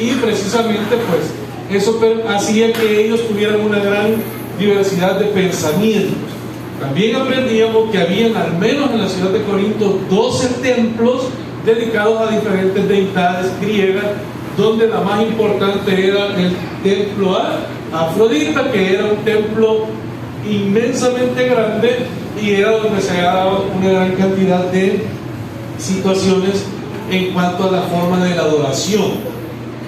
y precisamente pues eso hacía que ellos tuvieran una gran diversidad de pensamientos. También aprendíamos que habían, al menos en la ciudad de Corinto, 12 templos dedicados a diferentes deidades griegas, donde la más importante era el templo a Afrodita, que era un templo inmensamente grande y era donde se daba una gran cantidad de situaciones en cuanto a la forma de la adoración.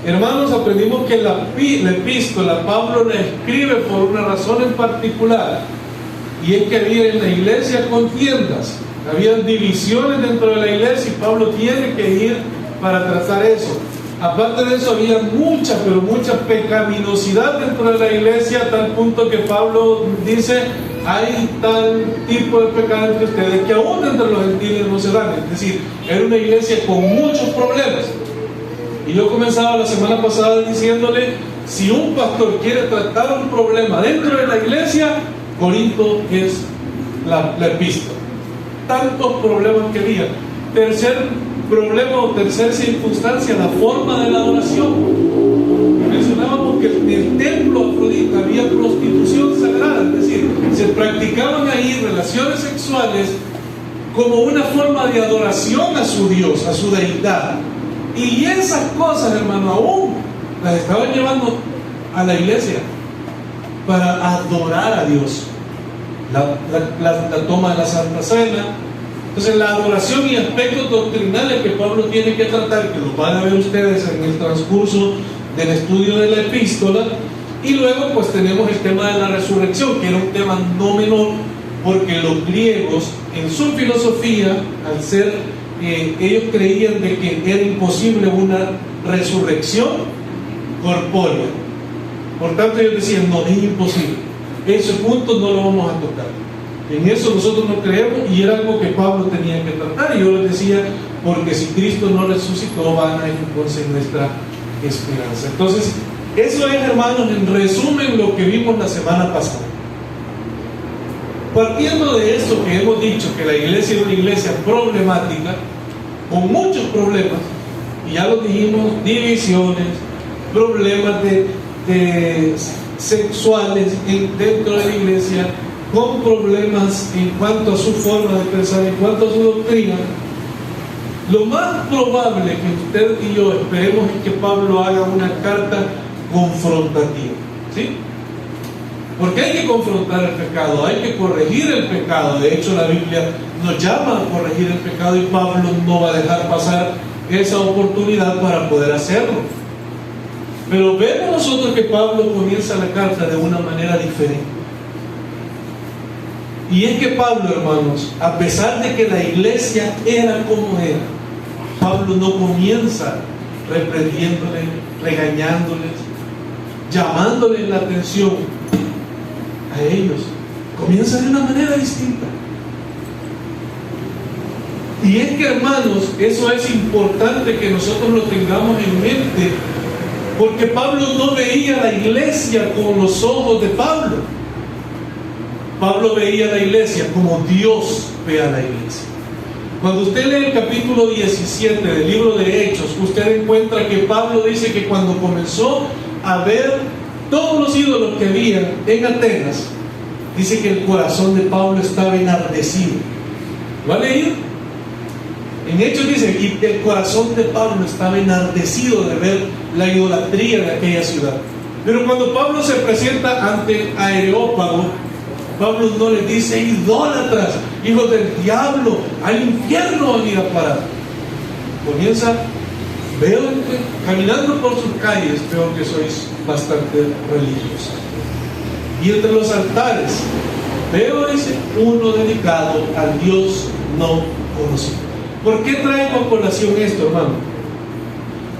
Hermanos, aprendimos que la epístola Pablo la escribe por una razón en particular, y es que había en la iglesia contiendas, había divisiones dentro de la iglesia y Pablo tiene que ir para tratar eso. Aparte de eso, había mucha, pero mucha pecaminosidad dentro de la iglesia, a tal punto que Pablo dice: hay tal tipo de pecado entre ustedes que aún entre los gentiles no se dan. Es decir, era una iglesia con muchos problemas. Y yo comenzaba la semana pasada diciéndole: si un pastor quiere tratar un problema dentro de la iglesia, Corinto es la epístola. Tantos problemas que había. Tercer problema o tercera circunstancia, la forma de la adoración. Mencionábamos que en el templo Afrodita había prostitución sagrada, es decir, se practicaban ahí relaciones sexuales como una forma de adoración a su Dios, a su deidad. Y esas cosas, hermano, aún las estaban llevando a la iglesia para adorar a Dios. La toma de la Santa Cena. Entonces, la adoración y aspectos doctrinales que Pablo tiene que tratar, que los van a ver ustedes en el transcurso del estudio de la epístola. Y luego pues tenemos el tema de la resurrección, que era un tema no menor, porque los griegos en su filosofía, al ser ellos creían de que era imposible una resurrección corpórea. Por tanto, ellos decían: no, es imposible, ese punto no lo vamos a tocar, en eso nosotros no creemos. Y era algo que Pablo tenía que tratar, y yo les decía: porque si Cristo no resucitó, vana es entonces nuestra esperanza. Entonces, eso es, hermanos, en resumen lo que vimos la semana pasada. Partiendo de esto que hemos dicho, que la iglesia es una iglesia problemática, con muchos problemas, y ya lo dijimos: divisiones, problemas de sexuales dentro de la iglesia, con problemas en cuanto a su forma de pensar, en cuanto a su doctrina. Lo más probable que usted y yo esperemos es que Pablo haga una carta confrontativa, ¿sí? Porque hay que confrontar el pecado, hay que corregir el pecado. De hecho, la Biblia nos llama a corregir el pecado, y Pablo no va a dejar pasar esa oportunidad para poder hacerlo. Pero vemos nosotros que Pablo comienza la carta de una manera diferente. Y es que Pablo, hermanos, a pesar de que la iglesia era como era, Pablo no comienza reprendiéndoles, regañándoles, llamándoles la atención a ellos. Comienza de una manera distinta. Y es que, hermanos, eso es importante que nosotros lo tengamos en mente, porque Pablo no veía la iglesia con los ojos de Pablo. Pablo veía la iglesia como Dios ve a la iglesia. Cuando usted lee el capítulo 17 del libro de Hechos, usted encuentra que Pablo dice que cuando comenzó a ver todos los ídolos que había en Atenas, dice que el corazón de Pablo estaba enardecido. ¿Lo ha leído? En Hechos dice que el corazón de Pablo estaba enardecido de ver la idolatría de aquella ciudad. Pero cuando Pablo se presenta ante Areópago, Pablo no les dice: idólatras, hijos del diablo, al infierno van a ir a parar. Comienza: veo que caminando por sus calles, veo que sois bastante religiosos. Y entre los altares veo, dice, uno dedicado al Dios no conocido. ¿Por qué traigo a colación esto, hermano?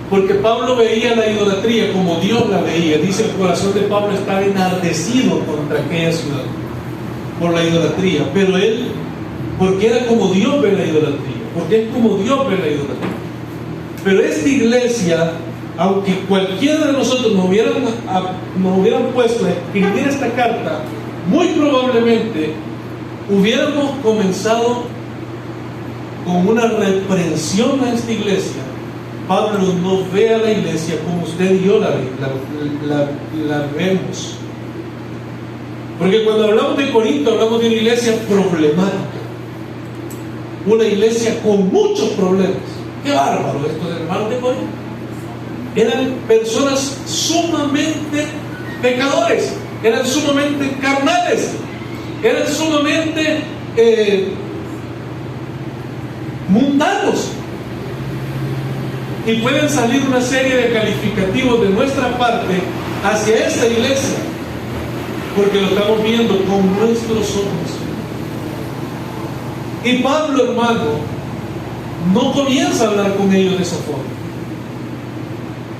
Porque Pablo veía la idolatría como Dios la veía. Dice: el corazón de Pablo estaba enardecido contra aquella ciudad por la idolatría. Pero él, porque era como Dios ve la idolatría, porque es como Dios ve la idolatría. Pero esta iglesia, aunque cualquiera de nosotros nos hubieran puesto a escribir esta carta, muy probablemente hubiéramos comenzado con una reprensión a esta iglesia Pablo no ve a la iglesia como usted y yo la vemos. Porque cuando hablamos de Corinto, hablamos de una iglesia problemática, una iglesia con muchos problemas. ¡Qué bárbaro estos hermanos de Corinto! Eran personas sumamente pecadores, eran sumamente carnales, eran sumamente mundanos. Y pueden salir una serie de calificativos de nuestra parte hacia esta iglesia, porque lo estamos viendo con nuestros ojos. Y Pablo, hermano, no comienza a hablar con ellos de esa forma.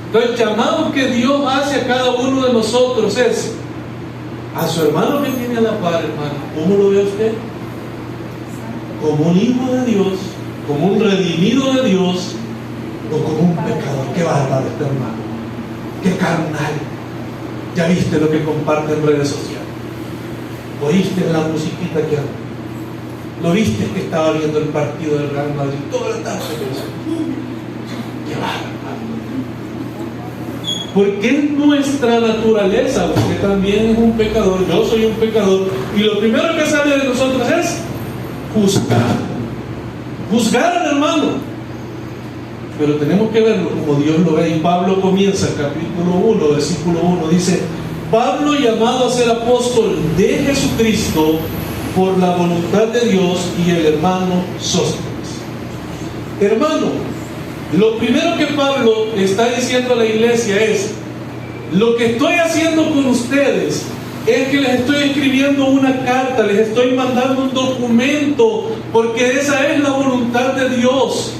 Entonces, el llamado que Dios hace a cada uno de nosotros es a su hermano que tiene a la par, hermano. ¿Cómo lo ve usted? ¿Como un hijo de Dios? ¿Como un redimido de Dios? ¿O como un pecador? ¡Qué bárbaro este hermano! ¡Qué carnal! ¿Ya viste lo que comparte en redes sociales? ¿Oíste la musiquita que habla? ¿Lo viste que estaba viendo el partido del Real Madrid toda la tarde? ¡Qué bárbaro! Porque es nuestra naturaleza. Usted también es un pecador, yo soy un pecador, y lo primero que sale de nosotros es juzgar al hermano. Pero tenemos que verlo como Dios lo ve. Y Pablo comienza, capítulo 1, versículo 1, dice: Pablo, llamado a ser apóstol de Jesucristo por la voluntad de Dios, y el hermano Sóstenes. Hermano, lo primero que Pablo está diciendo a la iglesia es: lo que estoy haciendo con ustedes es que les estoy escribiendo una carta, les estoy mandando un documento, porque esa es la voluntad de Dios.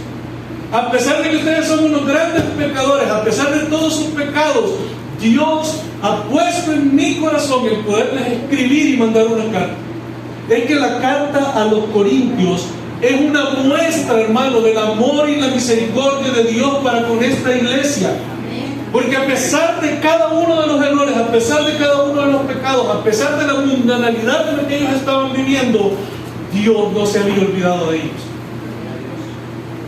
A pesar de que ustedes son unos grandes pecadores, a pesar de todos sus pecados, Dios ha puesto en mi corazón el poderles escribir y mandar una carta. Es que la carta a los Corintios es una muestra, hermano, del amor y la misericordia de Dios para con esta iglesia. Porque a pesar de cada uno de los errores, a pesar de cada uno de los pecados, a pesar de la mundanalidad en la que ellos estaban viviendo, Dios no se había olvidado de ellos.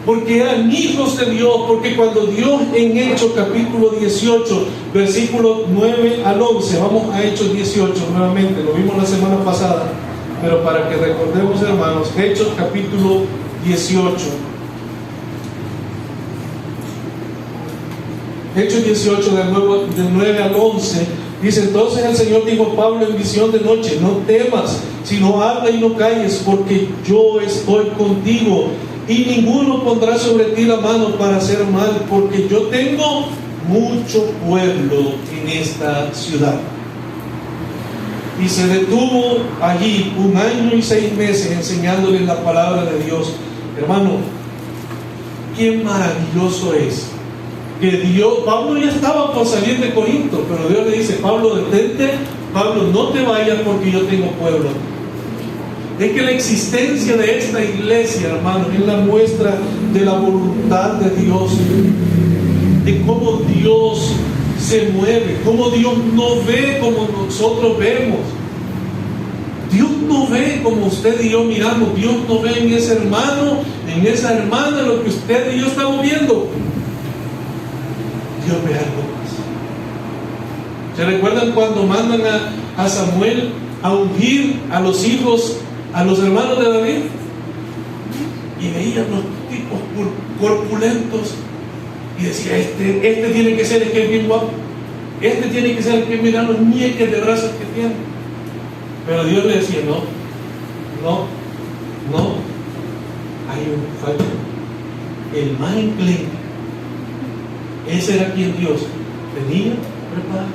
Porque eran hijos de Dios. Porque cuando Dios, en Hechos capítulo 18, versículos 9 al 11, vamos a Hechos 18 nuevamente, lo vimos la semana pasada, pero para que recordemos, hermanos, Hechos capítulo 18. Hechos 18, del 9 al 11, dice: entonces el Señor dijo a Pablo en visión de noche: no temas, sino habla y no calles, porque yo estoy contigo, y ninguno pondrá sobre ti la mano para hacer mal, porque yo tengo mucho pueblo en esta ciudad. Y se detuvo allí 1 año y 6 meses enseñándoles la palabra de Dios. Hermano, qué maravilloso es que Dios, Pablo ya estaba por salir de Corinto, pero Dios le dice: Pablo, detente, Pablo, no te vayas, porque yo tengo pueblo. Es que la existencia de esta iglesia, hermano, es la muestra de la voluntad de Dios, de cómo Dios se mueve, cómo Dios no ve como nosotros vemos. Dios no ve como usted y yo miramos. Dios no ve en ese hermano, en esa hermana, lo que usted y yo estamos viendo. Dios ve algo más. ¿Se recuerdan cuando mandan a Samuel a ungir a los hijos, a los hermanos de David? Y veían los tipos corpulentos y decía: este tiene que ser el que es bien guapo, este tiene que ser el que mira los ñeques de brazos que tiene. Pero Dios le decía: no, hay un fallo. El más enclenque, ese era quien Dios tenía preparado.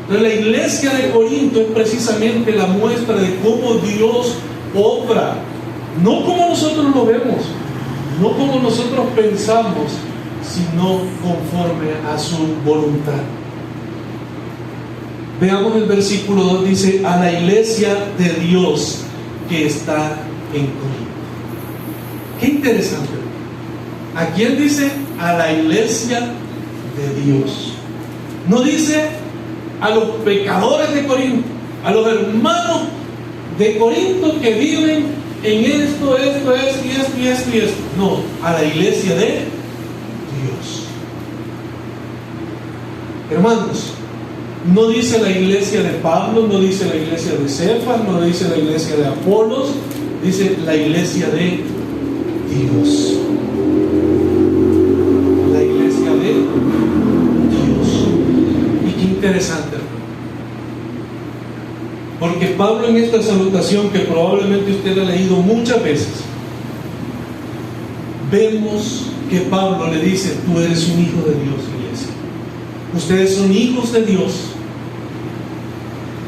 Entonces la iglesia de Corinto es precisamente la muestra de cómo Dios obra, no como nosotros lo vemos, no como nosotros pensamos, sino conforme a su voluntad. Veamos el versículo 2, dice: a la iglesia de Dios que está en Corinto. Qué interesante. ¿A quién dice? A la iglesia de Dios. No dice a los pecadores de Corinto, a los hermanos de Corinto que viven en esto, y esto. No, a la iglesia de Dios. Hermanos, no dice la iglesia de Pablo, no dice la iglesia de Cefas, no dice la iglesia de Apolos, dice la iglesia de Dios. La iglesia de Dios. Y qué interesante, porque Pablo en esta salutación, que probablemente usted ha leído muchas veces, vemos que Pablo le dice: tú eres un hijo de Dios, iglesia. Ustedes son hijos de Dios.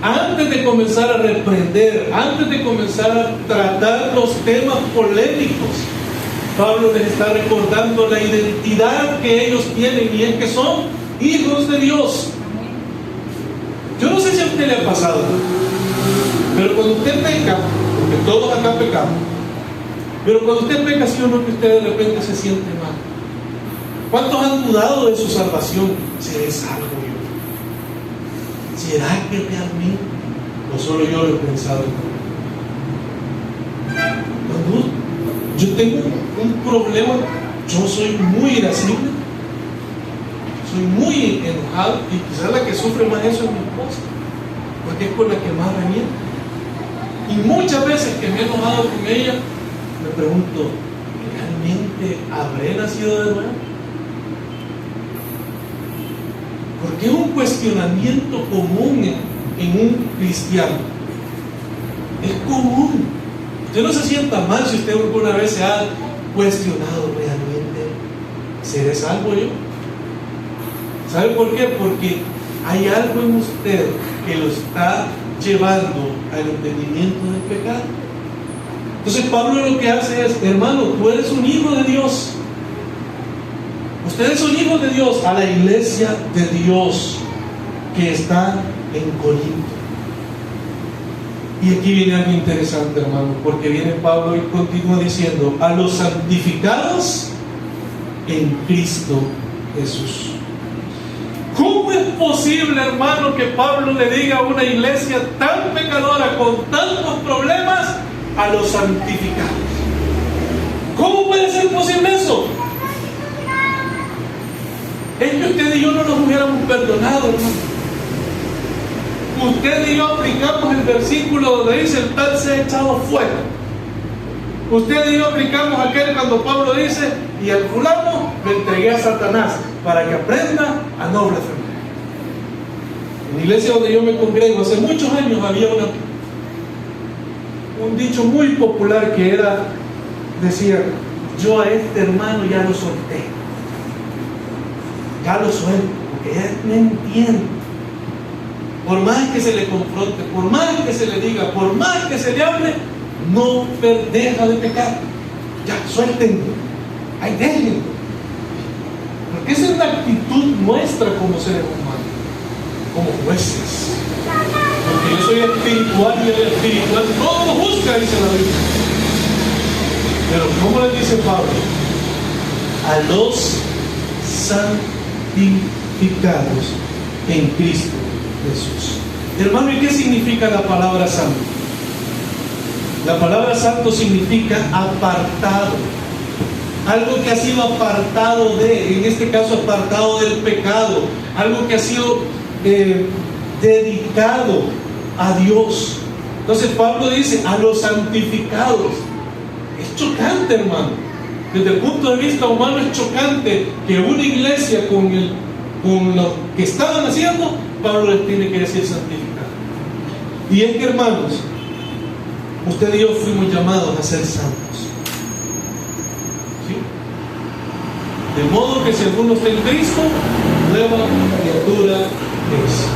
Antes de comenzar a reprender, antes de comenzar a tratar los temas polémicos, Pablo les está recordando la identidad que ellos tienen, y es que son hijos de Dios. Yo no sé si a usted le ha pasado, pero cuando usted peca, porque todos acá pecamos, pero cuando usted peca, sí o no, que usted de repente se siente mal. ¿Cuántos han dudado de su salvación? ¿Seré salvo yo? ¿Será que realmente? ¿O solo yo lo he pensado? Cuando yo tengo un problema, yo soy muy irascible, soy muy enojado, y quizás la que sufre más eso es mi esposa, porque es con la que más revienta. Y muchas veces que me he enojado con ella, me pregunto: ¿realmente habré nacido de nuevo? Porque es un cuestionamiento común en un cristiano. Es común. Usted no se sienta mal si usted alguna vez se ha cuestionado: ¿realmente seré salvo yo? ¿Sabe por qué? Porque hay algo en usted que lo está llevando al entendimiento del pecado. Entonces Pablo lo que hace es: hermano, tú eres un hijo de Dios. Ustedes son hijos de Dios, a la iglesia de Dios que está en Corinto. Y aquí viene algo interesante, hermano, porque viene Pablo y continúa diciendo: a los santificados en Cristo Jesús. ¿Cómo es posible, hermano, que Pablo le diga a una iglesia tan pecadora, con tantos problemas, a los santificados? ¿Cómo puede ser posible eso? Es que usted y yo no nos hubiéramos perdonado, hermano. Usted y yo aplicamos el versículo donde dice: el tal se ha echado fuera. Usted y yo aplicamos aquel cuando Pablo dice: y al fulano le entregué a Satanás para que aprenda a no blasfemar. En la iglesia donde yo me congrego hace muchos años había un dicho muy popular que decía: yo a este hermano ya lo solté, ya lo suelto, porque ya no entiende. Por más que se le confronte, por más que se le diga, por más que se le hable, no deja de pecar. Ya, suéltenlo, ahí déjenlo. Porque esa es la actitud nuestra como seres humanos, como jueces. Porque yo soy espiritual y el espiritual todo lo juzga, dice la Biblia. Pero ¿cómo le dice Pablo? A los santificados en Cristo Jesús. Hermano, ¿y qué significa la palabra santo? La palabra santo significa apartado, algo que ha sido apartado en este caso apartado del pecado, algo que ha sido dedicado a Dios. Entonces Pablo dice: a los santificados. Es chocante, hermano. Desde el punto de vista humano es chocante que una iglesia con lo que estaban haciendo, Pablo les tiene que decir santificado. Y es que, hermanos, usted y yo fuimos llamados a ser santos, ¿sí? De modo que si alguno está en Cristo, nueva criatura es.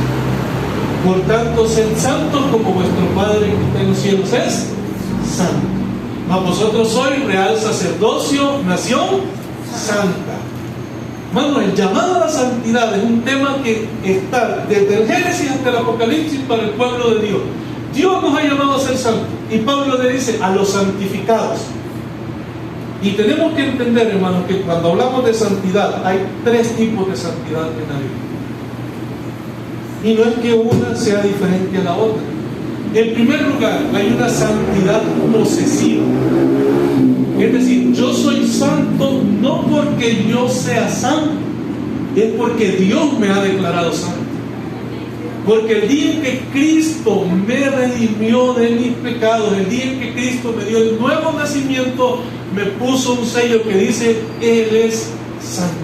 Por tanto, sed santos como vuestro Padre que está en los cielos es santo. Mas vosotros sois real sacerdocio, nación santa. Hermano, el llamado a la santidad es un tema que está desde el Génesis hasta el Apocalipsis para el pueblo de Dios. Dios nos ha llamado a ser santos, y Pablo le dice: a los santificados. Y tenemos que entender, hermanos, que cuando hablamos de santidad hay tres tipos de santidad en la Biblia, y no es que una sea diferente a la otra. En primer lugar, hay una santidad posesiva. Es decir, yo soy santo no porque yo sea santo, es porque Dios me ha declarado santo. Porque el día en que Cristo me redimió de mis pecados, el día en que Cristo me dio el nuevo nacimiento, me puso un sello que dice: Él es santo.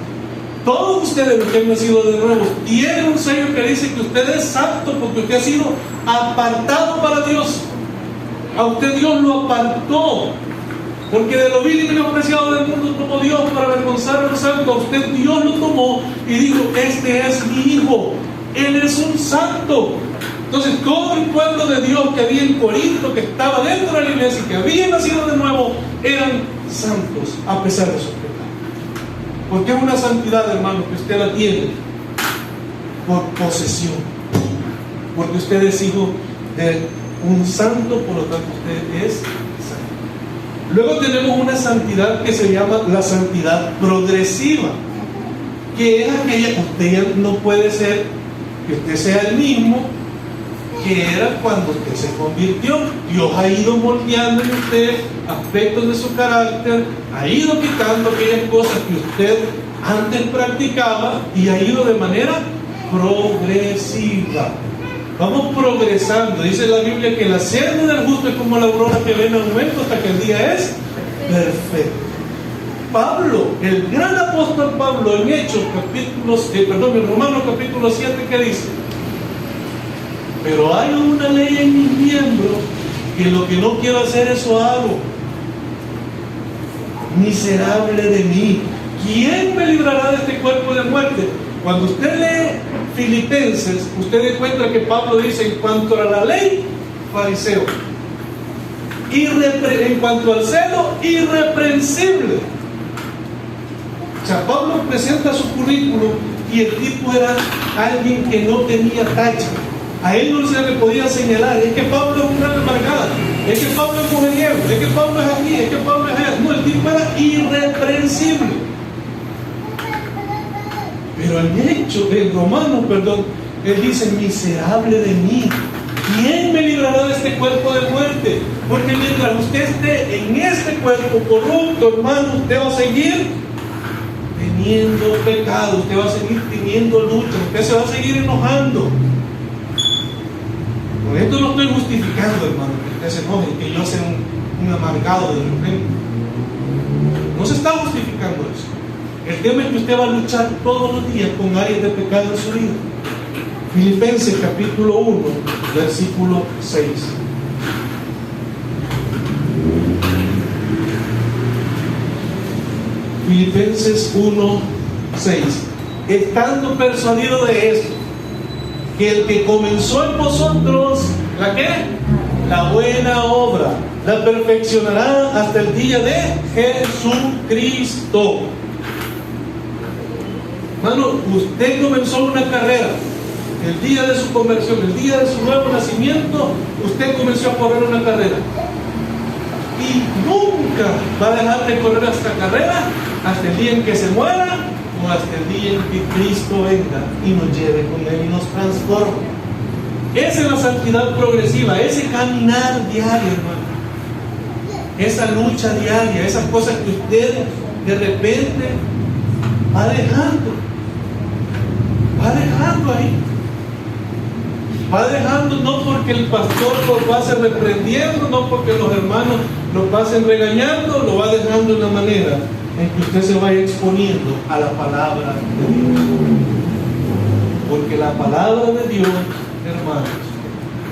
Todos ustedes, los que han nacido de nuevo, tienen un sello que dice que usted es santo, porque usted ha sido apartado para Dios. A usted Dios lo apartó, porque de lo vil y menospreciado del mundo tomó Dios para avergonzar a los santos. A usted Dios lo tomó y dijo: este es mi hijo, Él es un santo. Entonces todo el pueblo de Dios que había en Corinto, que estaba dentro de la iglesia y que había nacido de nuevo, eran santos a pesar de sus pecados. Porque es una santidad, hermano, que usted la tiene por posesión, porque usted es hijo de un santo, por lo tanto usted es santo. Luego tenemos una santidad que se llama la santidad progresiva, que es aquella que usted ya no puede ser, que usted sea el mismo que era cuando usted se convirtió. Dios ha ido moldeando en usted aspectos de su carácter, ha ido quitando aquellas cosas que usted antes practicaba y ha ido de manera progresiva. Vamos progresando. Dice la Biblia que la senda del justo es como la aurora que ve en aumento hasta que el día es perfecto. Pablo, el gran apóstol Pablo, en Hechos en Romanos capítulo 7, ¿qué dice? Pero hay una ley en mis miembros que lo que no quiero hacer, eso hago. Miserable de mí, ¿quién me librará de este cuerpo de muerte? Cuando usted lee Filipenses, usted encuentra que Pablo dice: en cuanto a la ley, fariseo, en cuanto al celo, irreprensible. O sea, Pablo presenta su currículum y el tipo era alguien que no tenía tacha. A él no se le podía señalar: es que Pablo es un gran amargado, es que Pablo es mujeriego, es que Pablo es aquí, es que Pablo es allá. No, el tipo era irreprensible. Pero en Romanos, él dice: miserable de mí, ¿quién me librará de este cuerpo de muerte? Porque mientras usted esté en este cuerpo corrupto, hermano, usted va a seguir teniendo pecado, usted va a seguir teniendo lucha, usted se va a seguir enojando. Por esto no estoy justificando, hermano, que usted se enoje, que yo sea un amargado de repente. No se está justificando eso. El tema es que usted va a luchar todos los días con áreas de pecado en su vida. Filipenses capítulo 1, versículo 6. Filipenses 1, 6. Estando persuadido de esto, que el que comenzó en vosotros, ¿la qué? La buena obra, la perfeccionará hasta el día de Jesucristo. Hermano, usted comenzó una carrera. El día de su conversión, el día de su nuevo nacimiento, usted comenzó a correr una carrera. Y nunca va a dejar de correr esta carrera hasta el día en que se muera o hasta el día en que Cristo venga y nos lleve con Él y nos transforme. Esa es la santidad progresiva, ese caminar diario, hermano. Esa lucha diaria, esas cosas que usted de repente va dejando ahí. Va dejando no porque el pastor lo pase reprendiendo, no porque los hermanos lo pasen regañando, lo va dejando de una manera en que usted se vaya exponiendo a la palabra de Dios. Porque la palabra de Dios, hermanos,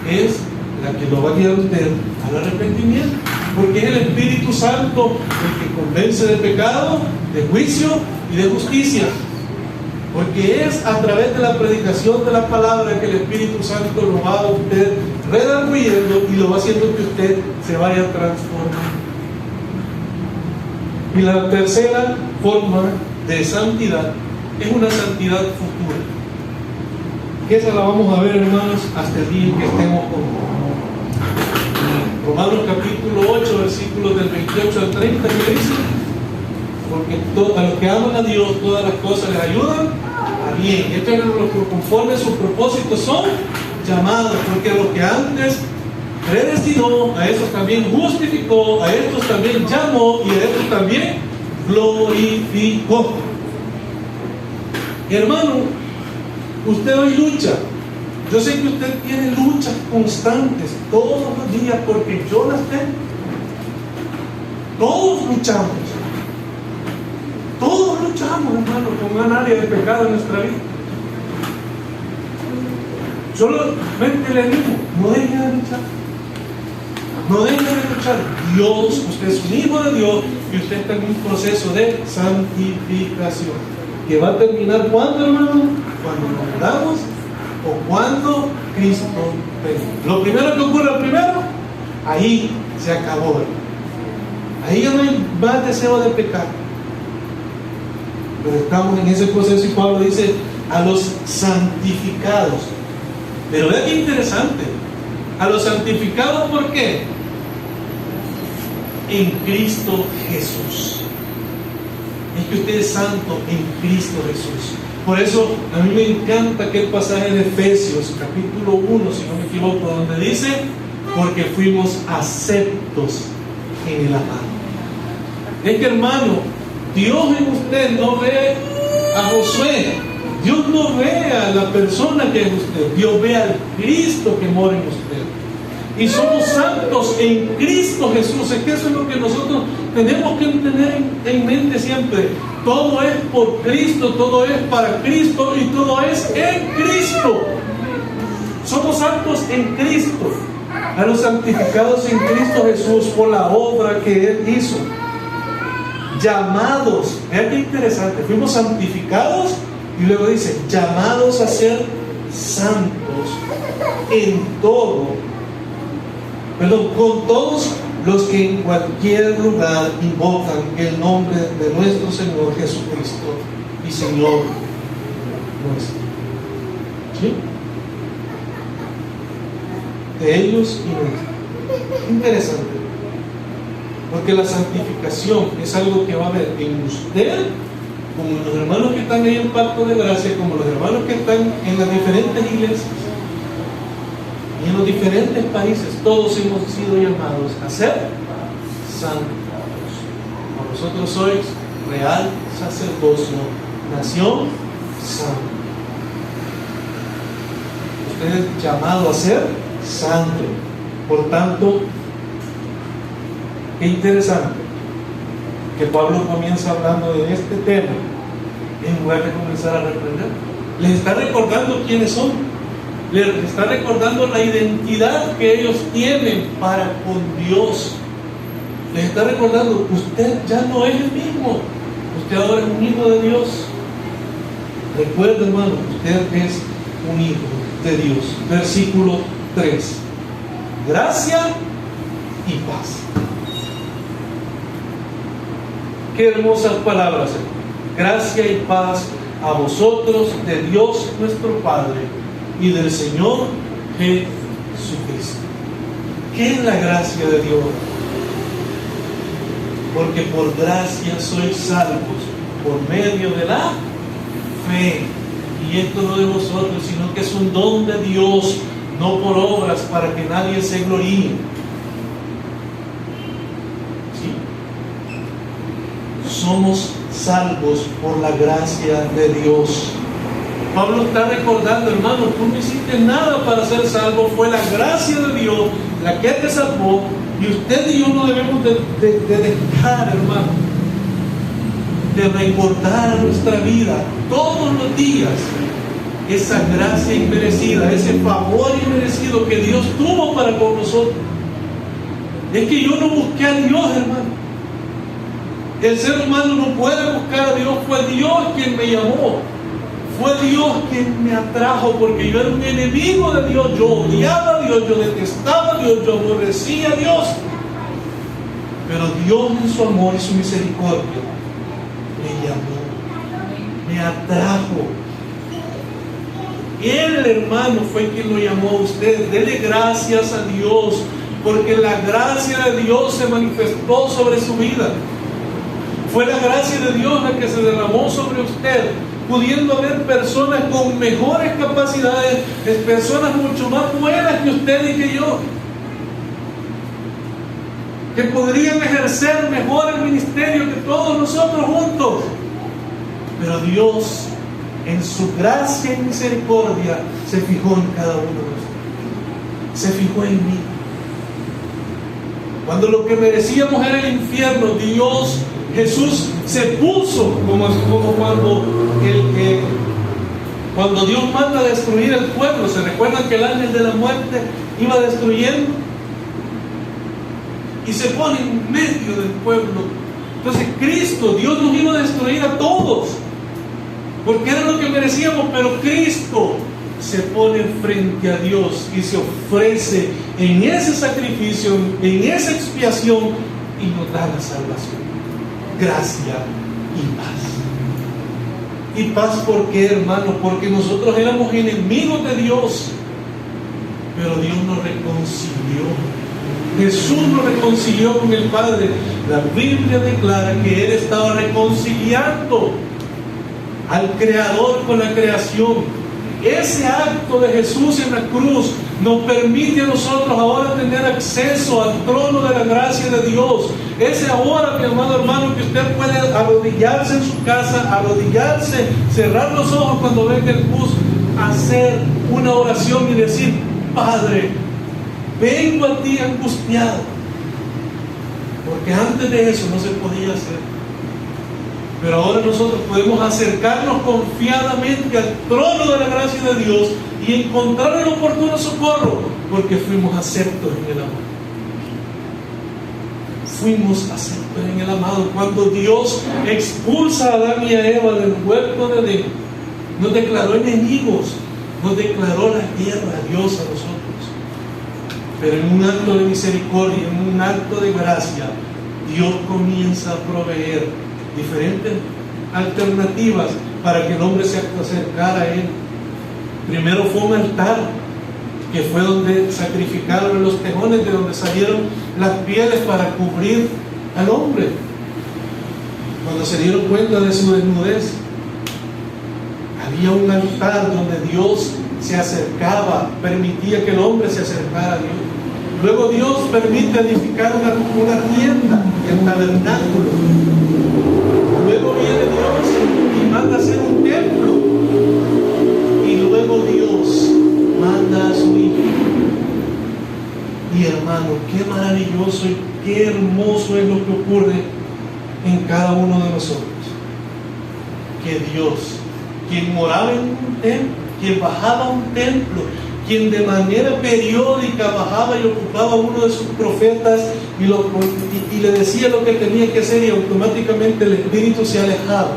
es la que lo va a guiar usted al arrepentimiento. Porque es el Espíritu Santo el que convence de pecado, de juicio y de justicia. Porque es a través de la predicación de la palabra que el Espíritu Santo lo va a usted redarguyendo y lo va haciendo que usted se vaya transformando. Y la tercera forma de santidad es una santidad futura. Que esa la vamos a ver, hermanos, hasta el día en que estemos con Romanos capítulo 8, versículos del 28 al 30, que dice: porque a los que aman a Dios todas las cosas les ayudan a bien. Esto es lo que conforme a sus propósitos son llamados, porque a los que antes predestinó, a estos también justificó, a estos también llamó y a estos también glorificó. Hermano, usted hoy lucha. Yo sé que usted tiene luchas constantes todos los días, porque yo las tengo. Todos luchamos. Todos luchamos, hermano, con un área de pecado en nuestra vida. Solamente le animo, no deje de luchar. No deje de luchar. Dios, usted es un hijo de Dios y usted está en un proceso de santificación. Que va a terminar ¿cuándo, hermano? Cuando nos muramos o cuando Cristo venga. Lo primero que ocurre primero, ahí se acabó. Ahí ya no hay más deseo de pecar. Pero estamos en ese proceso y Pablo dice a los santificados. Pero vean qué interesante. A los santificados, ¿por qué? En Cristo Jesús. Es que usted es santo en Cristo Jesús. Por eso a mí me encanta aquel pasaje de Efesios, capítulo 1, si no me equivoco, donde dice, porque fuimos aceptos en el amado. Es que, hermano, Dios en usted no ve a Josué. Dios no ve a la persona que es usted. Dios ve al Cristo que mora en usted. Y somos santos en Cristo Jesús. Es que eso es lo que nosotros tenemos que tener en mente siempre. Todo es por Cristo, todo es para Cristo y todo es en Cristo. Somos santos en Cristo. A los santificados en Cristo Jesús por la obra que Él hizo. Llamados, vean qué interesante, fuimos santificados y luego dice, llamados a ser santos en todo, con todos los que en cualquier lugar invocan el nombre de nuestro Señor Jesucristo y Señor nuestro. ¿Sí? De ellos y nuestros. Interesante. Porque la santificación es algo que va a haber en usted, como en los hermanos que están ahí en Pacto de Gracia, como los hermanos que están en las diferentes iglesias y en los diferentes países. Todos hemos sido llamados a ser santos. Como vosotros sois real sacerdocio, nación santa. Usted es llamado a ser santo. Por tanto, qué interesante que Pablo comienza hablando de este tema en lugar de comenzar a reprender. Les está recordando quiénes son, les está recordando la identidad que ellos tienen para con Dios. Les está recordando, usted ya no es el mismo, usted ahora es un hijo de Dios. Recuerda, hermano, usted es un hijo de Dios. Versículo 3. Gracia y paz. Qué hermosas palabras. Gracia y paz a vosotros de Dios nuestro Padre y del Señor Jesucristo. ¿Qué es la gracia de Dios? Porque por gracia sois salvos por medio de la fe. Y esto no de vosotros, sino que es un don de Dios, no por obras, para que nadie se gloríe. Somos salvos por la gracia de Dios. Pablo está recordando, hermano, tú no hiciste nada para ser salvo, fue la gracia de Dios la que te salvó, y usted y yo no debemos de dejar, hermano, de recordar a nuestra vida todos los días esa gracia inmerecida, ese favor inmerecido que Dios tuvo para con nosotros. Es que yo no busqué a Dios, hermano. El ser humano no puede buscar a Dios. Fue Dios quien me llamó. Fue Dios quien me atrajo, porque yo era un enemigo de Dios. Yo odiaba a Dios, yo detestaba a Dios, yo aborrecía a Dios. Pero Dios en su amor y su misericordia me llamó, me atrajo. Él, hermano, fue quien lo llamó a usted. Dele gracias a Dios, porque la gracia de Dios se manifestó sobre su vida. Fue la gracia de Dios la que se derramó sobre usted, pudiendo haber personas con mejores capacidades, personas mucho más buenas que usted y que yo, que podrían ejercer mejor el ministerio que todos nosotros juntos. Pero Dios en su gracia y misericordia, se fijó en cada uno de nosotros. Se fijó en mí. Cuando lo que merecíamos era el infierno, Jesús se puso como cuando Dios manda a destruir el pueblo. ¿Se recuerdan que el ángel de la muerte iba destruyendo? Y se pone en medio del pueblo. Entonces Cristo, Dios nos iba a destruir a todos, porque era lo que merecíamos, pero Cristo se pone frente a Dios y se ofrece en ese sacrificio, en esa expiación, y nos da la salvación, gracia y paz. Y paz, ¿por qué, hermano? Porque nosotros éramos enemigos de Dios, pero Dios nos reconcilió. Jesús nos reconcilió con el Padre. La Biblia declara que Él estaba reconciliando al Creador con la creación. Ese acto de Jesús en la cruz nos permite a nosotros ahora tener acceso al trono de la gracia de Dios. Ese ahora, mi amado hermano, que usted puede arrodillarse en su casa, arrodillarse, cerrar los ojos cuando venga el bus, hacer una oración y decir: Padre, vengo a ti angustiado. Porque antes de eso no se podía hacer. Pero ahora nosotros podemos acercarnos confiadamente al trono de la gracia de Dios y encontrar el oportuno socorro, porque fuimos aceptos en el amado. Fuimos aceptos en el amado. Cuando Dios expulsa a Adán y a Eva del huerto de Edén, nos declaró enemigos, nos declaró la guerra a Dios a nosotros. Pero en un acto de misericordia, en un acto de gracia, Dios comienza a proveer diferentes alternativas para que el hombre se acercara a Él. Primero fue un altar, que fue donde sacrificaron los tejones, de donde salieron las pieles para cubrir al hombre cuando se dieron cuenta de su desnudez. Había un altar donde Dios se acercaba, permitía que el hombre se acercara a Dios. Luego Dios permite edificar una tienda, el tabernáculo. Luego viene Dios y manda hacer un templo. Y luego Dios manda a su Hijo. Y hermano, qué maravilloso y qué hermoso es lo que ocurre en cada uno de nosotros. Que Dios, quien moraba en un templo, quien bajaba a un templo, quien de manera periódica bajaba y ocupaba a uno de sus profetas y le decía lo que tenía que hacer, y automáticamente el espíritu se alejaba.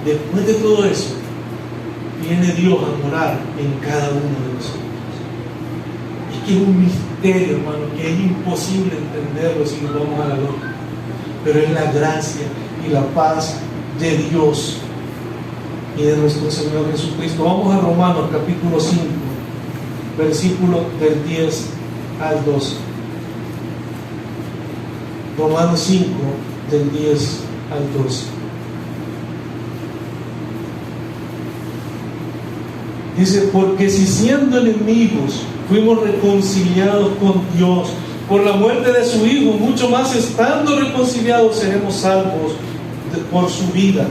Después de todo eso, viene Dios a morar en cada uno de nosotros. Es que es un misterio, hermano, que es imposible entenderlo si nos vamos a la lógica. Pero es la gracia y la paz de Dios y de nuestro Señor Jesucristo. Vamos a Romanos capítulo 5, versículo del 10 al 12. Romanos 5, del 10 al 12. Dice: porque si siendo enemigos fuimos reconciliados con Dios por la muerte de su Hijo, mucho más estando reconciliados seremos salvos por su vida.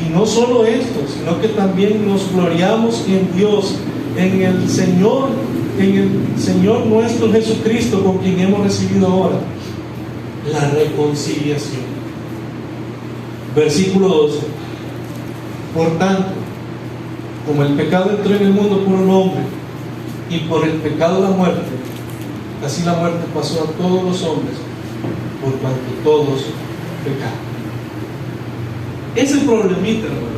Y no solo esto, sino que también nos gloriamos en Dios, en el Señor nuestro Jesucristo, con quien hemos recibido ahora la reconciliación. Versículo 12. Por tanto, como el pecado entró en el mundo por un hombre, y por el pecado la muerte, así la muerte pasó a todos los hombres, por cuanto todos pecaron. Ese problemita, hermano,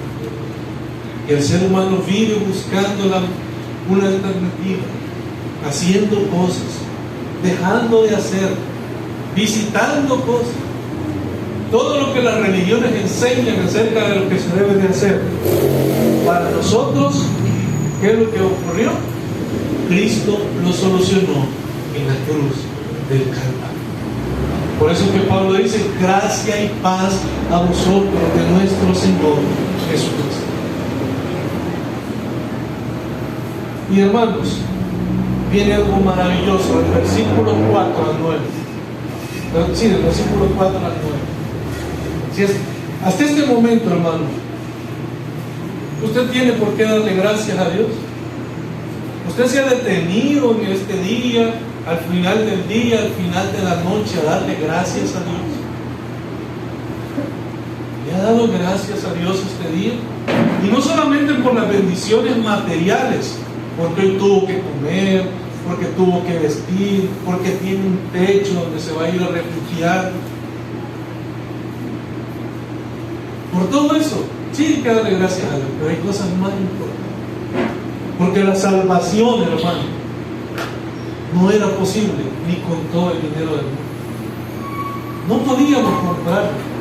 que el ser humano vive buscando una alternativa, haciendo cosas, dejando de hacer, visitando cosas, todo lo que las religiones enseñan acerca de lo que se debe de hacer. Para nosotros, ¿qué es lo que ocurrió? Cristo lo solucionó en la cruz del Calvario. Por eso que Pablo dice: gracia y paz a vosotros de nuestro Señor Jesucristo. Y hermanos, viene algo maravilloso del versículo 4 al 9. Sí, del versículo 4 al 9. Hasta este momento, hermano, Usted tiene por qué darle gracias a Dios. Usted se ha detenido en este día, al final del día, al final de la noche, a darle gracias a Dios. ¿Le ha dado gracias a Dios este día? Y no solamente por las bendiciones materiales, porque hoy tuvo que comer, porque tuvo que vestir, porque tiene un techo donde se va a ir a refugiar. Por todo eso, sí hay que darle gracias a Dios, pero hay cosas más importantes. Porque la salvación, hermano, no era posible ni con todo el dinero del mundo. No podíamos comprarlo.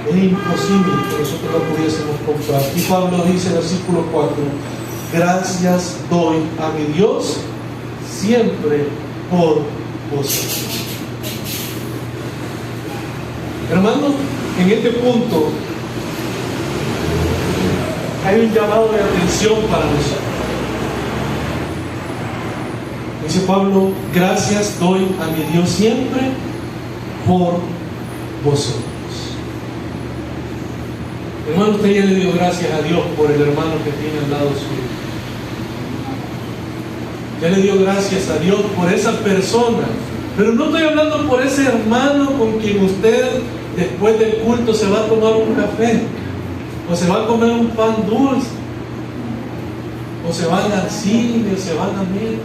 Es imposible que nosotros lo pudiésemos comprar. Y Pablo dice en el versículo 4: gracias doy a mi Dios siempre por vosotros. Hermanos, en este punto hay un llamado de atención para nosotros. Dice Pablo: gracias doy a mi Dios siempre por vosotros. Hermano, usted ya le dio gracias a Dios por el hermano que tiene al lado suyo. Ya le dio gracias a Dios por esa persona. Pero no estoy hablando por ese hermano con quien usted después del culto se va a tomar un café, o se va a comer un pan dulce, o se van al cine, o se van a ver.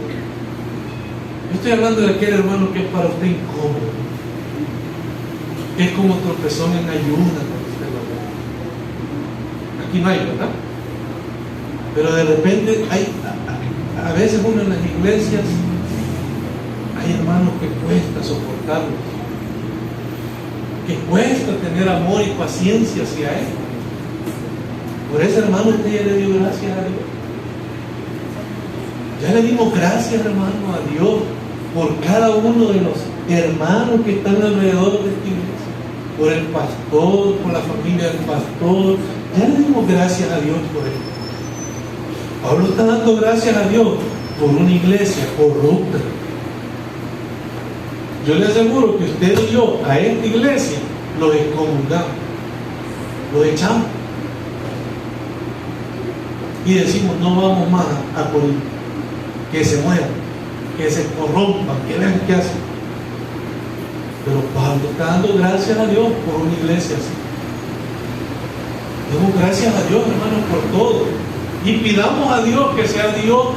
Yo estoy hablando de aquel hermano que es para usted incómodo, que es como tropezón en ayuda cuando usted lo ve. Aquí no hay, ¿verdad? Pero de repente hay, a veces uno en las iglesias, hay hermanos que cuesta soportarlos, que cuesta tener amor y paciencia hacia él. Por ese hermano usted ya le dio gracias a Dios. Ya le dimos gracias, hermano, a Dios por cada uno de los hermanos que están alrededor de esta iglesia, por el pastor, por la familia del pastor. Ya le dimos gracias a Dios por él. Pablo está dando gracias a Dios por una iglesia corrupta. Yo le aseguro que usted y yo a esta iglesia los excomulgamos, los echamos y decimos: no vamos más a Corinto, que se mueran, que se corrompan, que vean qué hacen. Pero Pablo está dando gracias a Dios por una iglesia así. Demos gracias a Dios, hermanos, por todo, y pidamos a Dios que sea Dios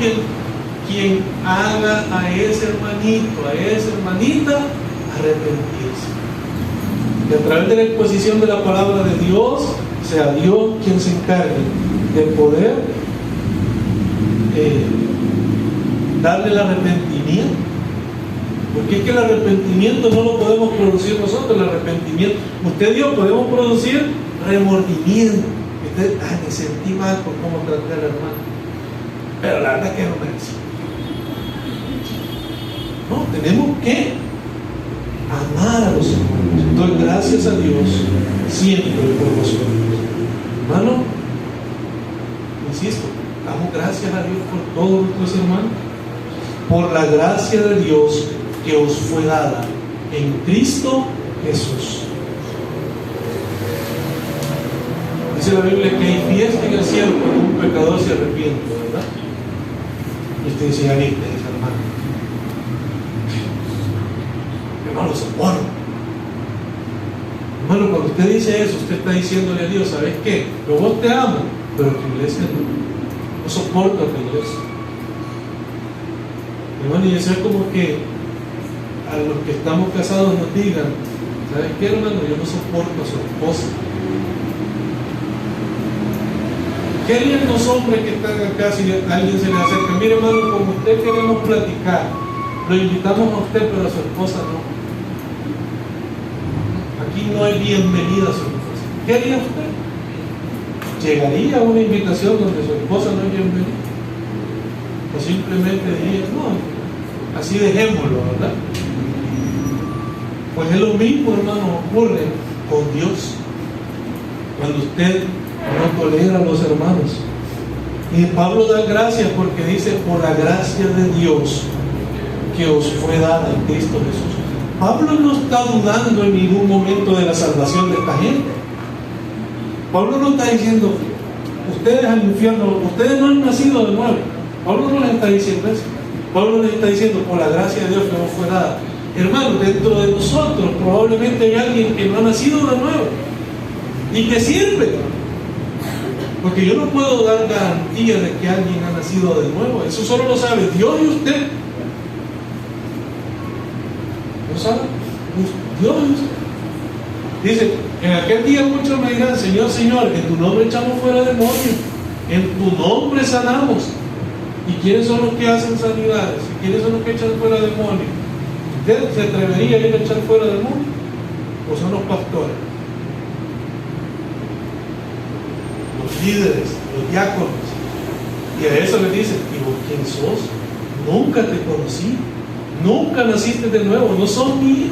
quien haga a ese hermanito, a esa hermanita arrepentirse. Y a través de la exposición de la palabra de Dios, sea Dios quien se encargue de poder darle el arrepentimiento. Porque es que el arrepentimiento no lo podemos producir nosotros. El arrepentimiento, usted y yo podemos producir remordimiento. Usted, me sentí mal por cómo traté al hermano, pero la verdad que no merecí. No, tenemos que amar a los hermanos. Entonces, gracias a Dios siempre por vosotros. Hermano, insisto, damos gracias a Dios por todos nuestros hermanos, por la gracia de Dios que os fue dada en Cristo Jesús. Dice la Biblia que hay fiesta en el cielo cuando un pecador se arrepiente, ¿verdad? Y usted dice: ya viste, dice hermano, no lo soporto. Hermano, cuando usted dice eso, usted está diciéndole a Dios: ¿sabes qué? Yo vos te amo, pero tu iglesia no soporto a tu iglesia. Hermano, y eso es como que a los que estamos casados nos digan: ¿sabes qué, hermano? Yo no soporto a su esposa. ¿Qué harían los hombres que están acá si alguien se les acerca? Mire, hermano, como usted queremos platicar, lo invitamos a usted, pero a su esposa no. Aquí no hay bienvenida a su esposa. ¿Qué haría usted? ¿Llegaría a una invitación donde su esposa no es bienvenida? O simplemente diría: no, así dejémoslo, ¿verdad? Pues es lo mismo, hermano, ocurre con Dios. Cuando usted no tolera a los hermanos. Y Pablo da gracias porque dice: por la gracia de Dios que os fue dada en Cristo Jesús. Pablo no está dudando en ningún momento de la salvación de esta gente. Pablo no está diciendo: ustedes al infierno, ustedes no han nacido de nuevo. Pablo no les está diciendo eso. Pablo les está diciendo, por la gracia de Dios que nos fue dada. Hermano, dentro de nosotros probablemente hay alguien que no ha nacido de nuevo y que sirve. Porque yo no puedo dar garantía de que alguien ha nacido de nuevo. Eso solo lo sabe Dios y usted. ¿Lo sabe? Dios y usted. Dice, en aquel día muchos me dirán, Señor, Señor, en tu nombre echamos fuera demonios, en tu nombre sanamos. ¿Y quiénes son los que hacen sanidades? ¿Y quiénes son los que echan fuera demonios? ¿Usted se atrevería a ir a echar fuera demonios? ¿O son los pastores? Los líderes, los diáconos. Y a eso le dicen, ¿y vos quién sos? Nunca te conocí, nunca naciste de nuevo, no sos mío.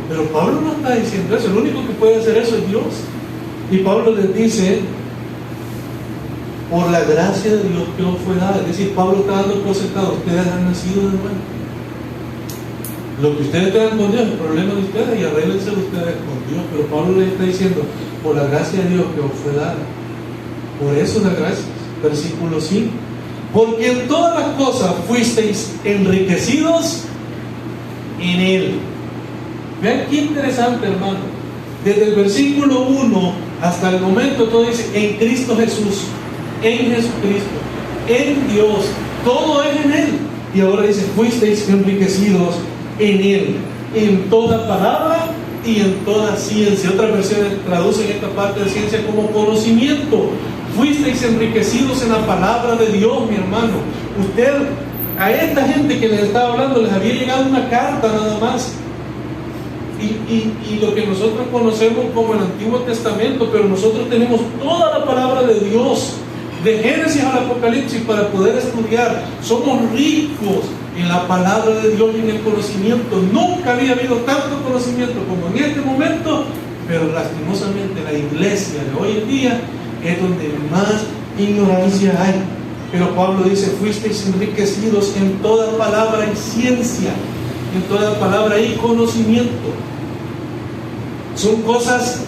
Pero Pablo no está diciendo eso, el único que puede hacer eso es Dios. Y Pablo les dice, por la gracia de Dios que os fue dada. Es decir, Pablo está dando por sentado, ustedes han nacido de nuevo. Lo que ustedes tengan con Dios es el problema de ustedes y arréglense ustedes con Dios. Pero Pablo les está diciendo, por la gracia de Dios que os fue dada. Por eso la gracia. Versículo 5. Porque en todas las cosas fuisteis enriquecidos en Él. Vean qué interesante, hermano. Desde el versículo 1 hasta el momento todo dice, en Cristo Jesús, en Jesucristo, en Dios, todo es en Él. Y ahora dice, fuisteis enriquecidos en Él, en toda palabra y en toda ciencia. Otras versiones traducen esta parte de ciencia como conocimiento. Fuisteis enriquecidos en la palabra de Dios, mi hermano. Usted, a esta gente que les estaba hablando, les había llegado una carta nada más. Y lo que nosotros conocemos como el Antiguo Testamento, pero nosotros tenemos toda la palabra de Dios, de Génesis al Apocalipsis, para poder estudiar. Somos ricos en la palabra de Dios y en el conocimiento. Nunca había habido tanto conocimiento como en este momento, pero lastimosamente la iglesia de hoy en día es donde más ignorancia hay. Pero Pablo dice, fuisteis enriquecidos en toda palabra y ciencia, en toda palabra y conocimiento. Son cosas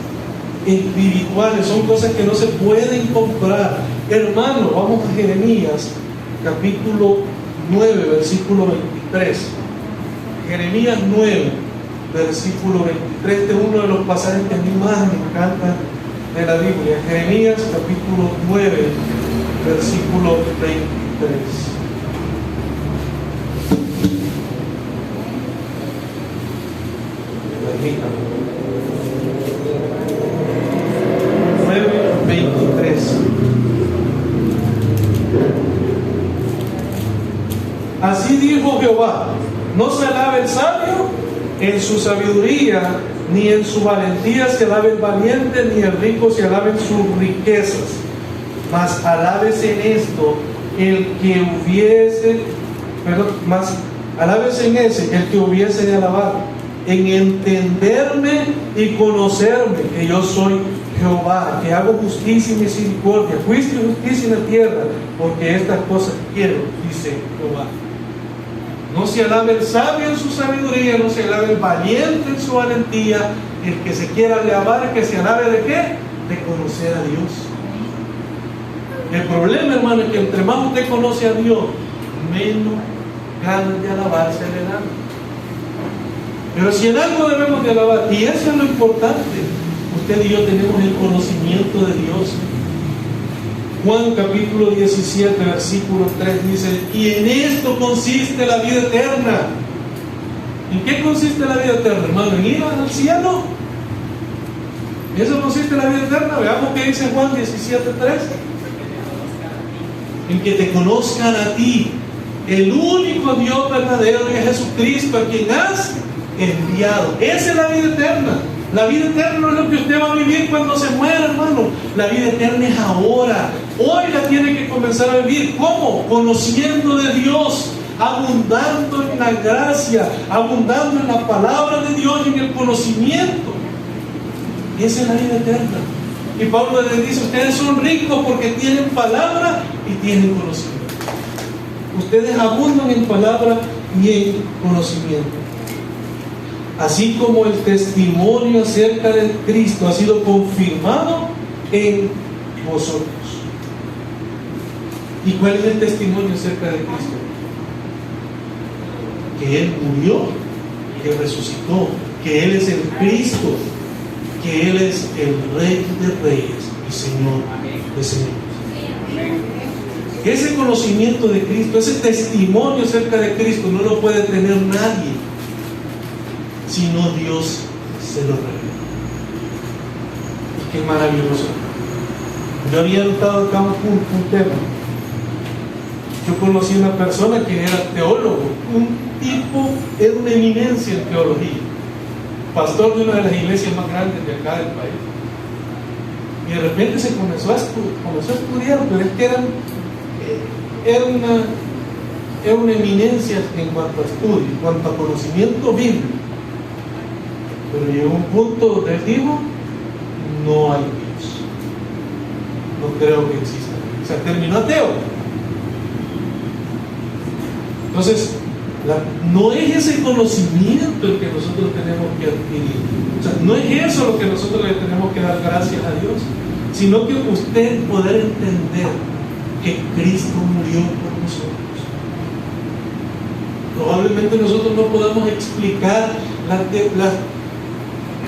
espirituales, son cosas que no se pueden comprar. Hermano, vamos a Jeremías, capítulo 9, versículo 23. Jeremías 9, versículo 23. Este es uno de los pasajes que a mí más me encanta de la Biblia. Jeremías, capítulo 9, versículo 23. Permítame. 9:23. Así dijo Jehová: no se alabe el sabio en su sabiduría, ni en su valentía se alabe el valiente, ni el rico se alabe en sus riquezas. Mas alábese en esto el que hubiese, mas alábese en ese el que hubiese de alabar, en entenderme y conocerme, que yo soy Jehová, que hago justicia y misericordia, juicio y justicia en la tierra, porque estas cosas quiero, dice Jehová. No se alabe el sabio en su sabiduría, no se alabe el valiente en su valentía. El que se quiera alabar, que se alabe ¿de qué? De conocer a Dios. El problema, hermano, es que entre más usted conoce a Dios, menos ganas de alabarse le dan. Pero si en algo debemos de alabar, y eso es lo importante, usted y yo tenemos el conocimiento de Dios. Juan capítulo 17, versículo 3 dice, y en esto consiste la vida eterna. ¿En qué consiste la vida eterna, hermano? ¿En ir al cielo? ¿En eso consiste la vida eterna? Veamos qué dice Juan 17, 3. En que te conozcan a ti, el único Dios verdadero, y a Jesucristo, a quien has enviado. Esa es la vida eterna. La vida eterna no es lo que usted va a vivir cuando se muera, hermano. La vida eterna es ahora. Hoy la tiene que comenzar a vivir. ¿Cómo? Conociendo de Dios, abundando en la gracia, abundando en la palabra de Dios y en el conocimiento. Esa es la vida eterna. Y Pablo les dice, ustedes son ricos porque tienen palabra y tienen conocimiento. Ustedes abundan en palabra y en conocimiento. Así como el testimonio acerca de Cristo ha sido confirmado en vosotros. ¿Y cuál es el testimonio acerca de Cristo? Que Él murió, que resucitó, que Él es el Cristo, que Él es el Rey de Reyes y Señor de Señores. Ese conocimiento de Cristo, ese testimonio acerca de Cristo no lo puede tener nadie, sino Dios se lo revela. Y qué maravilloso. Yo había notado acá un tema. Yo conocí una persona que era teólogo, un tipo, era una eminencia en teología, pastor de una de las iglesias más grandes de acá del país. Y de repente se comenzó a estudiar, pero es que era una eminencia en cuanto a estudio, en cuanto a conocimiento bíblico. Pero llegó un punto donde él dijo: no hay Dios, no creo que exista. O sea, terminó ateo. Entonces, no es ese conocimiento el que nosotros tenemos que adquirir. O sea, no es eso lo que nosotros le tenemos que dar gracias a Dios, sino que usted poder entender que Cristo murió por nosotros. Probablemente nosotros no podamos explicar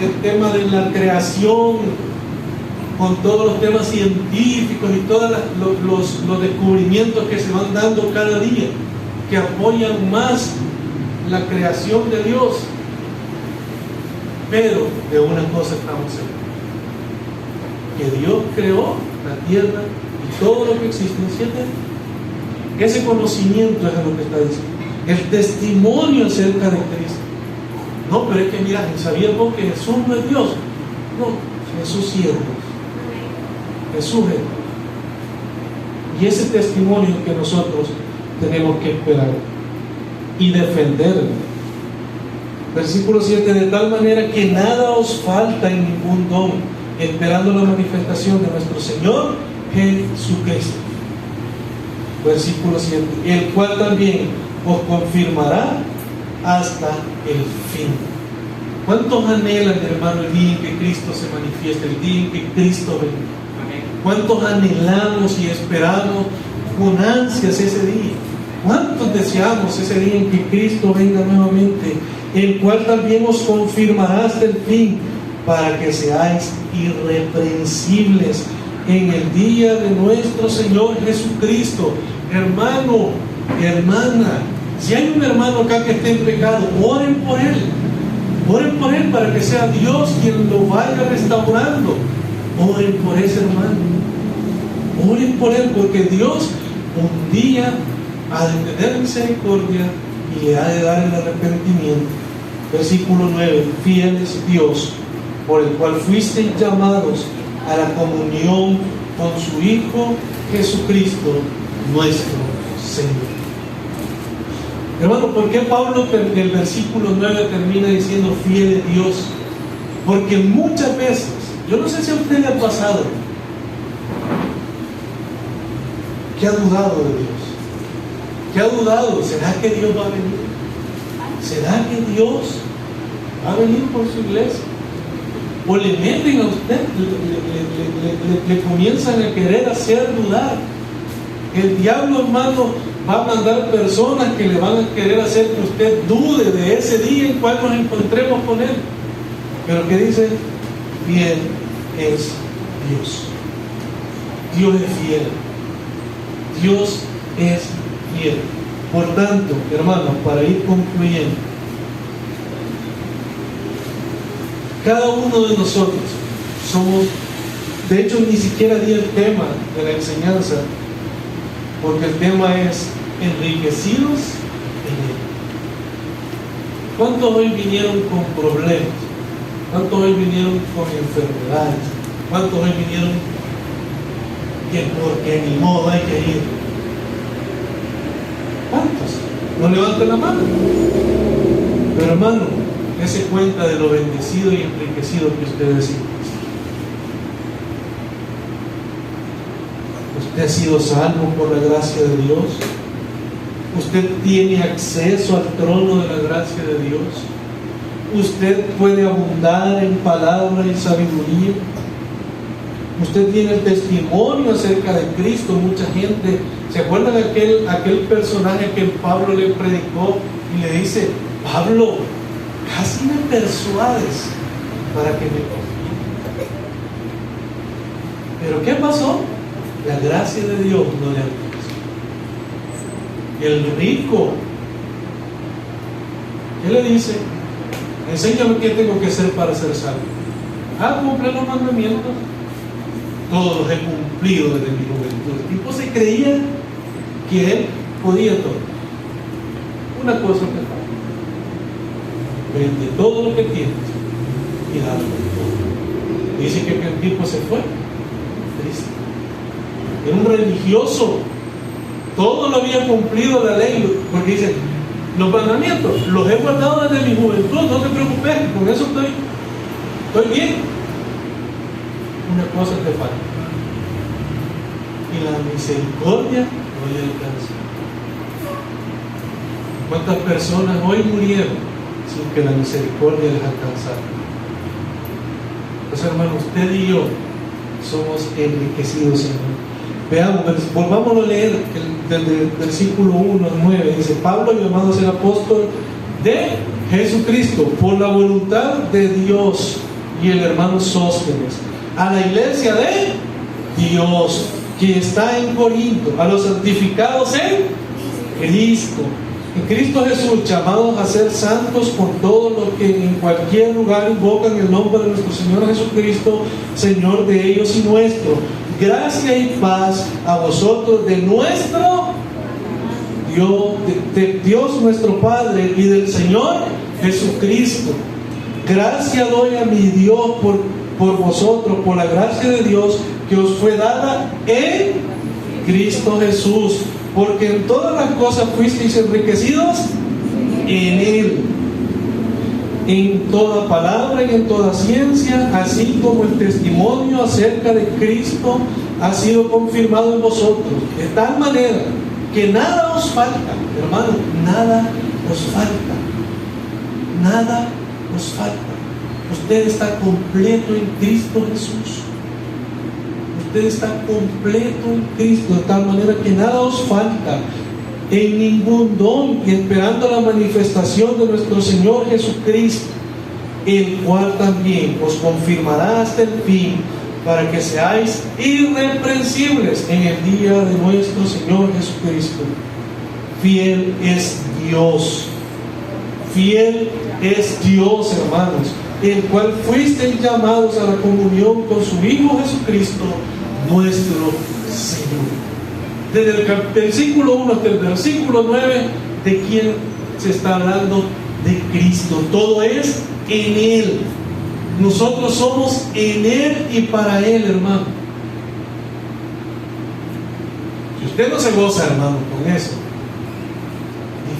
el tema de la creación con todos los temas científicos y todos los descubrimientos que se van dando cada día, que apoyan más la creación de Dios. Pero de una cosa estamos seguros: que Dios creó la tierra y todo lo que existe en 7 días. Ese conocimiento es lo que está diciendo. El testimonio acerca de Cristo. No, pero es que mira, ¿sabías vos que Jesús no es Dios? No, Jesús sí es Dios. Jesús es Dios. Y ese testimonio que nosotros tenemos que esperar y defender. Versículo 7: de tal manera que nada os falta en ningún don, esperando la manifestación de nuestro Señor Jesucristo. Versículo 7: el cual también os confirmará hasta el fin. ¿Cuántos anhelan, hermano, el día en que Cristo se manifieste, el día en que Cristo venga? ¿Cuántos anhelamos y esperamos con ansias ese día? ¿Cuántos deseamos ese día en que Cristo venga nuevamente? El cual también os confirmará hasta el fin, para que seáis irreprensibles en el día de nuestro Señor Jesucristo. Hermano, hermana, si hay un hermano acá que esté en pecado, oren por él. Oren por él para que sea Dios quien lo vaya restaurando. Oren por ese hermano. Oren por él, porque Dios un día ha de tener misericordia y le ha de dar el arrepentimiento. Versículo 9: fiel es Dios, por el cual fuisteis llamados a la comunión con su Hijo Jesucristo nuestro Señor. Hermano, ¿por qué Pablo en el versículo 9 termina diciendo fiel es Dios? Porque muchas veces, yo no sé si a usted le ha pasado, que ha dudado de Dios, que ha dudado: ¿será que Dios va a venir? ¿Será que Dios va a venir por su iglesia? O le meten a usted, le comienzan a querer hacer dudar. El diablo, hermano, va a mandar personas que le van a querer hacer que usted dude de ese día en cual nos encontremos con Él. Pero ¿qué dice? Fiel es Dios. Dios es fiel. Dios es fiel. Por tanto, hermanos, para ir concluyendo, cada uno de nosotros somos, de hecho ni siquiera di el tema de la enseñanza, porque el tema es enriquecidos en Él. ¿Cuántos hoy vinieron con problemas? ¿Cuántos hoy vinieron con enfermedades? ¿Cuántos hoy vinieron que porque ni modo hay que ir? ¿Cuántos? No levanten la mano. Pero hermano, dése cuenta de lo bendecido y enriquecido que usted es. Usted ha sido salvo por la gracia de Dios. Usted tiene acceso al trono de la gracia de Dios. Usted puede abundar en palabra y sabiduría. Usted tiene el testimonio acerca de Cristo. Mucha gente, ¿se acuerdan de aquel personaje que Pablo le predicó y le dice: Pablo, casi me persuades para que me confíe? Pero ¿qué pasó? La gracia de Dios no le alcanzó. El rico, ¿qué le dice? Enséñame qué tengo que hacer para ser salvo. Cumple los mandamientos. Todos los he cumplido desde mi juventud. El tipo se creía que él podía todo. Una cosa te falta: vende todo lo que tienes y dalo todo. Dice que el tipo se fue triste. Era un religioso. Todo lo había cumplido la ley, porque dice: los mandamientos los he guardado desde mi juventud, no te preocupes, con eso estoy bien. Una cosa te falta: y la misericordia no le alcanza. ¿Cuántas personas hoy murieron sin que la misericordia les alcanzara? Pues hermano, usted y yo somos enriquecidos en él. Veamos, volvamos a leer del versículo 1 al 9. Dice: Pablo, llamado a ser apóstol de Jesucristo por la voluntad de Dios, y el hermano Sóstenes, a la iglesia de Dios que está en Corinto, a los santificados en Cristo, en Cristo Jesús, llamados a ser santos con todos los que en cualquier lugar invocan el nombre de nuestro Señor Jesucristo, Señor de ellos y nuestro. Gracia y paz a vosotros de nuestro Dios, de Dios nuestro Padre y del Señor Jesucristo. Gracias doy a mi Dios por vosotros, por la gracia de Dios que os fue dada en Cristo Jesús, porque en todas las cosas fuisteis enriquecidos en Él, en toda palabra y en toda ciencia, así como el testimonio acerca de Cristo ha sido confirmado en vosotros, de tal manera que nada os falta, hermano, nada os falta, nada os falta. Usted está completo en Cristo Jesús. Usted está completo en Cristo, de tal manera que nada os falta en ningún don, y esperando la manifestación de nuestro Señor Jesucristo, el cual también os confirmará hasta el fin, para que seáis irreprensibles en el día de nuestro Señor Jesucristo. Fiel es Dios, fiel es Dios, hermanos, el cual fuisteis llamados a la comunión con su Hijo Jesucristo, nuestro Señor. Desde el versículo 1 hasta el versículo 9, ¿de quién se está hablando? De Cristo. Todo es en Él. Nosotros somos en Él y para Él, hermano. Si usted no se goza, hermano, con eso,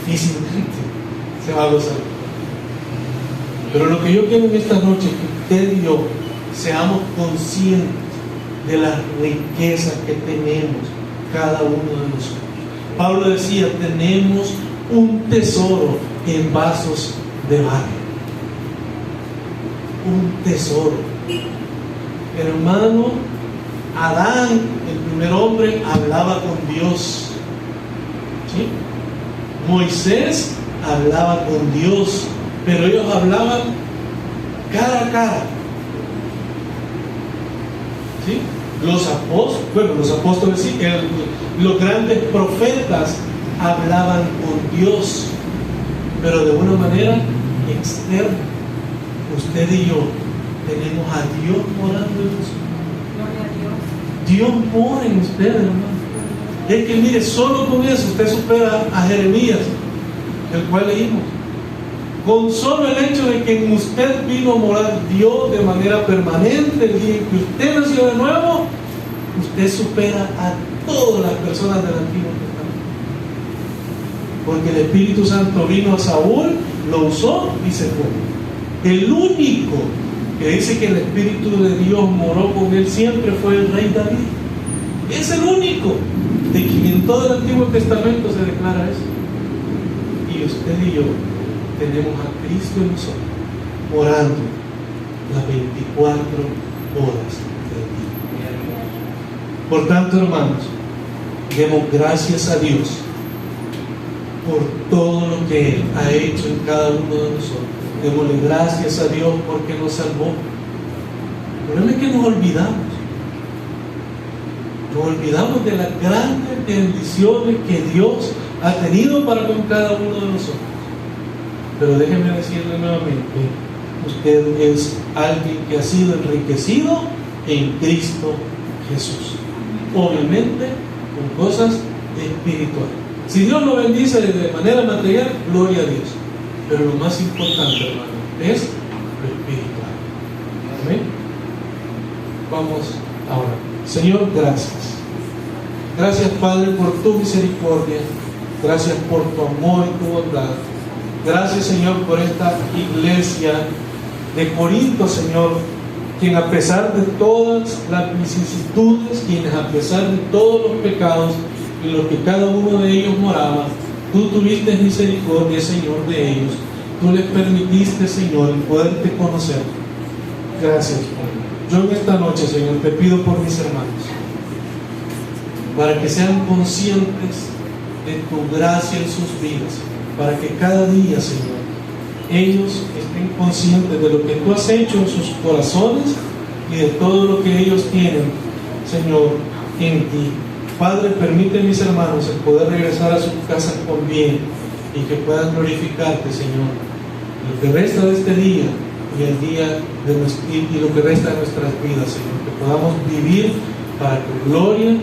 difícilmente se va a gozar. Pero lo que yo quiero en esta noche es que usted y yo seamos conscientes de las riquezas que tenemos cada uno de nosotros. Pablo decía: tenemos un tesoro en vasos de barro. Un tesoro. Hermano, Adán, el primer hombre, hablaba con Dios. ¿Sí? Moisés hablaba con Dios, pero ellos hablaban cara a cara. ¿Sí? Los apóstoles sí, los grandes profetas hablaban con Dios, pero de una manera externa. Usted y yo tenemos a Dios morando en nosotros. Dios mora en usted, hermano. Es que mire, solo con eso usted supera a Jeremías, el cual leímos. Con solo el hecho de que en usted vino a morar Dios de manera permanente, el día en que usted nació de nuevo, usted supera a todas las personas del Antiguo Testamento. Porque el Espíritu Santo vino a Saúl, lo usó y se fue. El único que dice que el Espíritu de Dios moró con él siempre fue el rey David. Es el único de quien en todo el Antiguo Testamento se declara eso. Y usted y yo tenemos a Cristo en nosotros, morando las 24 horas del día. Por tanto, hermanos, demos gracias a Dios por todo lo que Él ha hecho en cada uno de nosotros. Démosle gracias a Dios porque nos salvó. El problema es que nos olvidamos. Nos olvidamos de las grandes bendiciones que Dios ha tenido para con cada uno de nosotros. Pero déjeme decirle nuevamente, usted es alguien que ha sido enriquecido en Cristo Jesús. Obviamente con cosas espirituales. Si Dios lo bendice de manera material, gloria a Dios. Pero lo más importante, hermano, es lo espiritual. Amén. Vamos ahora. Señor, gracias. Gracias, Padre, por tu misericordia. Gracias por tu amor y tu bondad. Gracias, Señor, por esta iglesia de Corinto, Señor, quien a pesar de todas las vicisitudes, quienes a pesar de todos los pecados en los que cada uno de ellos moraba, tú tuviste misericordia, Señor, de ellos. Tú les permitiste, Señor, el poderte conocer. Gracias, Padre. Yo en esta noche, Señor, te pido por mis hermanos, para que sean conscientes de tu gracia en sus vidas, para que cada día, Señor, ellos estén conscientes de lo que tú has hecho en sus corazones y de todo lo que ellos tienen, Señor, en ti. Padre, permite a mis hermanos el poder regresar a sus casas con bien y que puedan glorificarte, Señor, lo que resta de este día y el día de y lo que resta de nuestras vidas, Señor, que podamos vivir para tu gloria.